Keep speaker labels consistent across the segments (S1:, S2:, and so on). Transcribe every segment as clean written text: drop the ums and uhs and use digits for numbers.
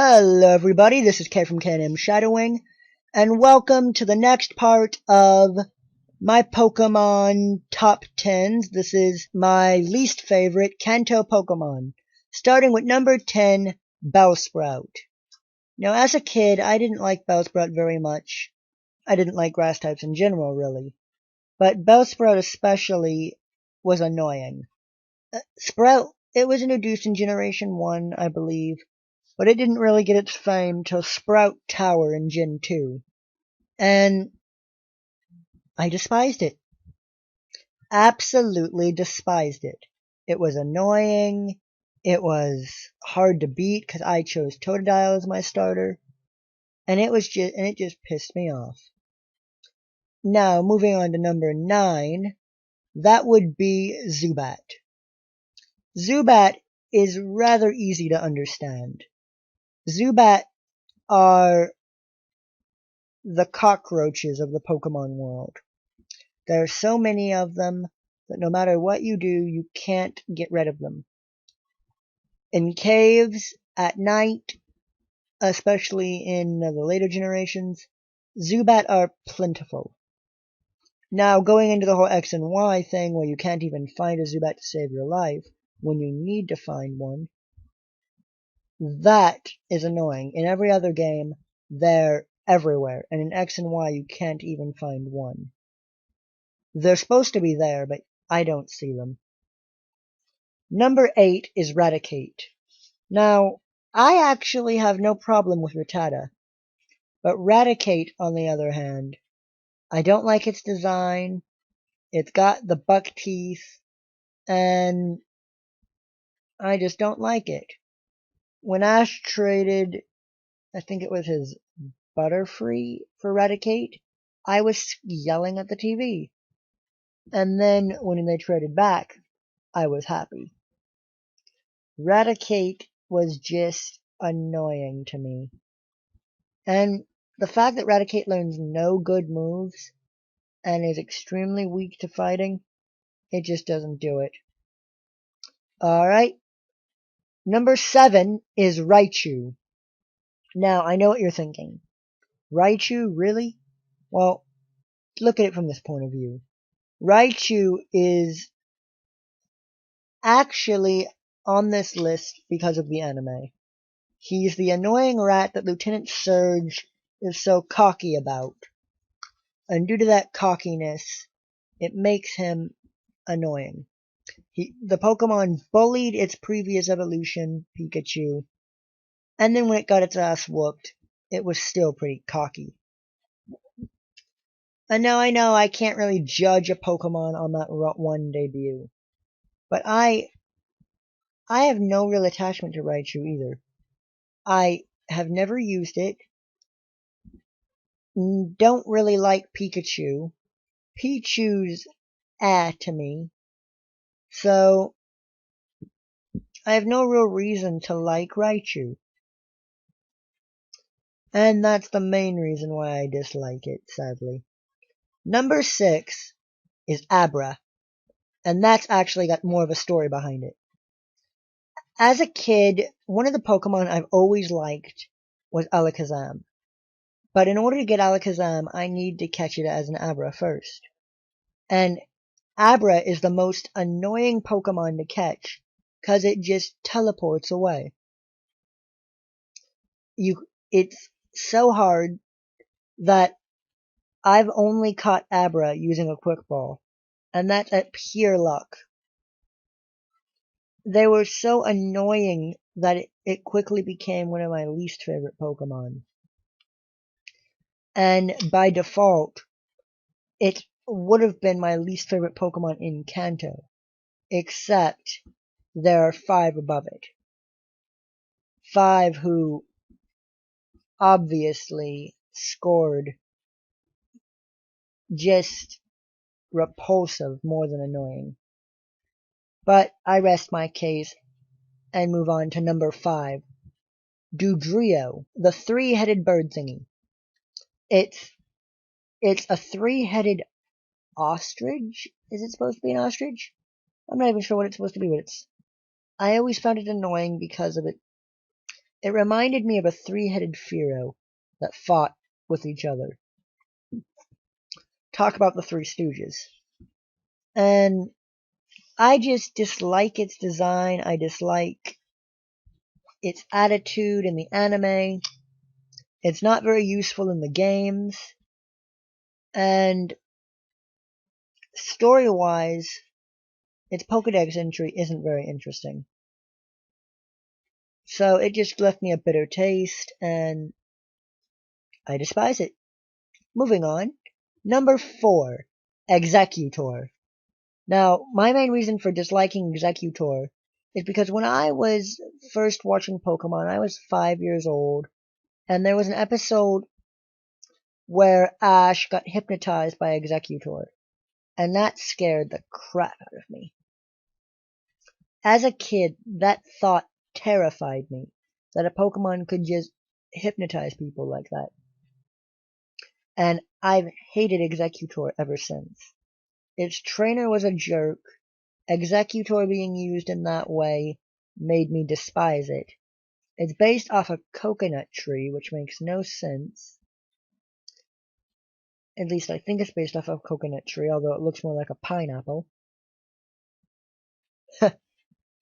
S1: Hello everybody, this is Kay from K&M Shadowing, and welcome to the next part of my Pokemon Top 10s. This is my least favorite Kanto Pokemon, starting with number 10, Bellsprout. Now as a kid, I didn't like Bellsprout very much. I didn't like grass types in general, really. But Bellsprout especially was annoying. Sprout, it was introduced in Generation 1, I believe, but it didn't really get its fame till Sprout Tower in Gen 2. And I despised it. Absolutely despised it. It was annoying. It was hard to beat because I chose Totodile as my starter. And it just pissed me off. Now, moving on to number 9, that would be Zubat. Zubat is rather easy to understand. Zubat are the cockroaches of the Pokemon world. There are so many of them that no matter what you do, you can't get rid of them. In caves, at night, especially in the later generations, Zubat are plentiful. Now, going into the whole X and Y thing where you can't even find a Zubat to save your life when you need to find one, that is annoying. In every other game, they're everywhere, and in X and Y you can't even find one. They're supposed to be there, but I don't see them. Number 8 is Raticate. Now, I actually have no problem with Rattata, but Raticate, on the other hand, I don't like its design. It's got the buck teeth, and I just don't like it. When Ash traded, I think it was his Butterfree for Raticate, I was yelling at the TV. And then when they traded back, I was happy. Raticate was just annoying to me. And the fact that Raticate learns no good moves and is extremely weak to fighting, it just doesn't do it. Alright. Number 7 is Raichu. Now, I know what you're thinking. Raichu, really? Well, look at it from this point of view. Raichu is actually on this list because of the anime. He's the annoying rat that Lieutenant Surge is so cocky about. And due to that cockiness, it makes him annoying. The Pokemon bullied its previous evolution, Pikachu, and then when it got its ass whooped, it was still pretty cocky. And now I know I can't really judge a Pokemon on that one debut, but I have no real attachment to Raichu either. I have never used it, don't really like Pikachu. Pichu's to me, so I have no real reason to like Raichu. And that's the main reason why I dislike it, sadly. Number 6 is Abra, and that's actually got more of a story behind it. As a kid, one of the Pokemon I've always liked was Alakazam. But in order to get Alakazam, I need to catch it as an Abra first. And Abra is the most annoying Pokemon to catch, cause it just teleports away. It's so hard that I've only caught Abra using a quick ball, and that's at pure luck. They were so annoying that it quickly became one of my least favorite Pokemon. And by default, it would have been my least favorite Pokemon in Kanto, except there are 5 above it. 5 who obviously scored just repulsive more than annoying. But I rest my case and move on to number 5. Dodrio, the 3-headed bird thingy. It's a 3-headed ostrich? Is it supposed to be an ostrich? I'm not even sure what it's supposed to be, but I always found it annoying because of It reminded me of a three-headed Firo that fought with each other. Talk about the Three Stooges. And I just dislike its design. I dislike its attitude in the anime. It's not very useful in the games. And story-wise, its Pokedex entry isn't very interesting. So it just left me a bitter taste, and I despise it. Moving on. Number 4. Executor. Now, my main reason for disliking Executor is because when I was first watching Pokemon, I was 5 years old, and there was an episode where Ash got hypnotized by Executor, and that scared the crap out of me. As a kid, that thought terrified me, that a Pokemon could just hypnotize people like that. And I've hated Executor ever since. Its trainer was a jerk. Executor being used in that way made me despise it. It's based off a coconut tree, which makes no sense. At least I think it's based off a coconut tree, although it looks more like a pineapple.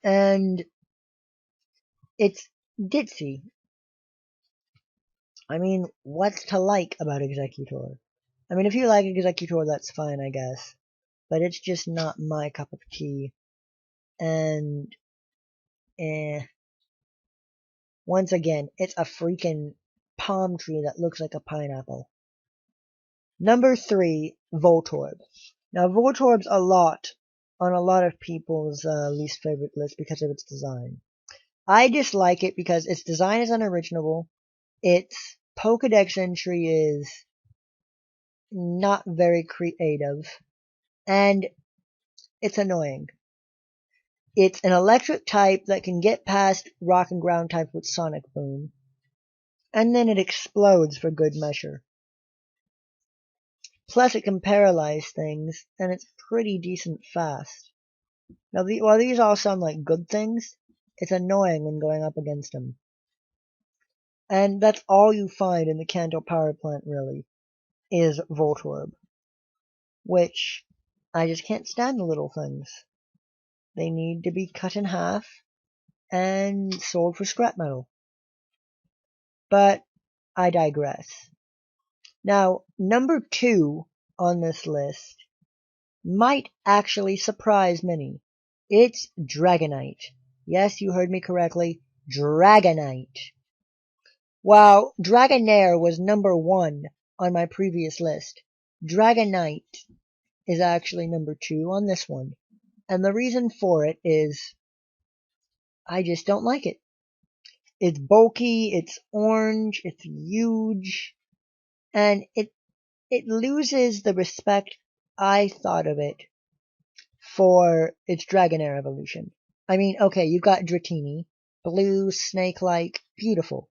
S1: And it's ditzy. I mean, what's to like about Executor? I mean, if you like Executor, that's fine, I guess. But it's just not my cup of tea. And, once again, it's a freaking palm tree that looks like a pineapple. Number 3, Voltorb. Now, Voltorb's on a lot of people's least favorite list because of its design. I dislike it because its design is unoriginal, its Pokedex entry is not very creative, and it's annoying. It's an electric type that can get past rock and ground type with Sonic Boom, and then it explodes for good measure. Plus it can paralyze things, and it's pretty decent fast. Now, while these all sound like good things, it's annoying when going up against them. And that's all you find in the Kanto power plant, really, is Voltorb. Which, I just can't stand the little things. They need to be cut in half and sold for scrap metal. But I digress. Now, number 2 on this list might actually surprise many. It's Dragonite. Yes, you heard me correctly. Dragonite. While Dragonair was number 1 on my previous list, Dragonite is actually number 2 on this one. And the reason for it is I just don't like it. It's bulky, it's orange, it's huge, and it loses the respect I thought of it for its Dragonair evolution. I mean, okay, you've got Dratini, blue, snake-like, beautiful.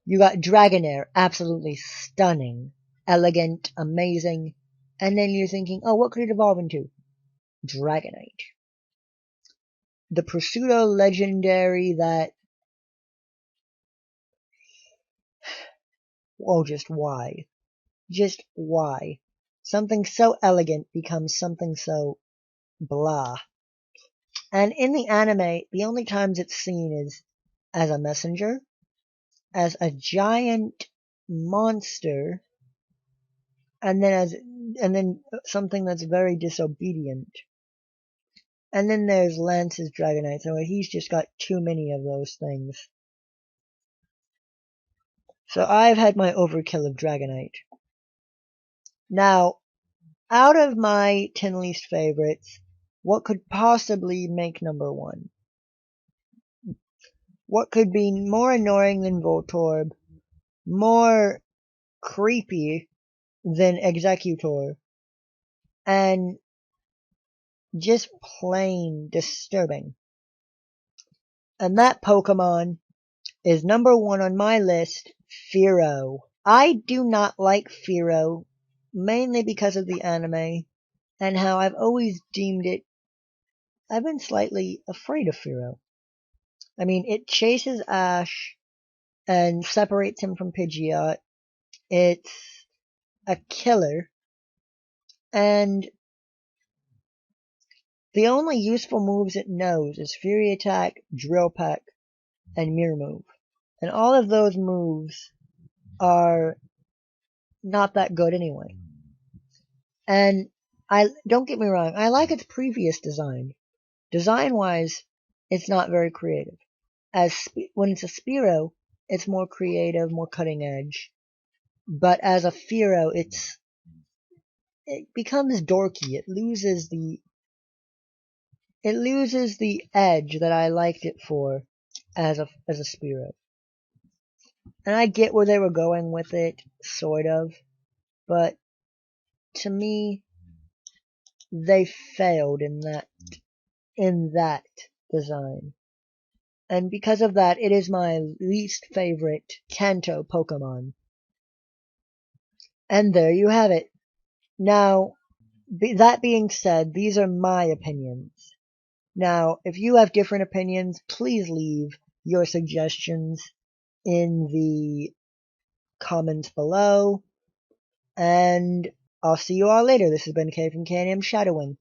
S1: You got Dragonair, absolutely stunning, elegant, amazing, and then you're thinking, oh, what could it evolve into? Dragonite. The pseudo legendary that, oh, just why? Just why? Something so elegant becomes something so blah. And in the anime, the only times it's seen is as a messenger, as a giant monster, and then something that's very disobedient. And then there's Lance's Dragonite, so he's just got too many of those things. So I've had my overkill of Dragonite. Now, out of my 10 least favorites, what could possibly make number 1? What could be more annoying than Voltorb, more creepy than Executor, and just plain disturbing? And that Pokemon is number 1 on my list, Fearow. I do not like Fearow, mainly because of the anime, and how I've always deemed it. I've been slightly afraid of Fearow. I mean, it chases Ash and separates him from Pidgeot. It's a killer, and the only useful moves it knows is Fury Attack, Drill Peck, and Mirror Move. And all of those moves are not that good anyway. And don't get me wrong, I like its previous design. Design-wise, it's not very creative. When it's a Spearow, it's more creative, more cutting edge. But as a Fearow, it becomes dorky. It loses the edge that I liked it for as a Spearow. And I get where they were going with it, sort of, but to me, they failed in that design. And because of that, it is my least favorite Kanto Pokemon. And there you have it. Now, that being said, these are my opinions. Now, if you have different opinions, please leave your suggestions in the comments below. And I'll see you all later. This has been Kay from K&M Shadowing.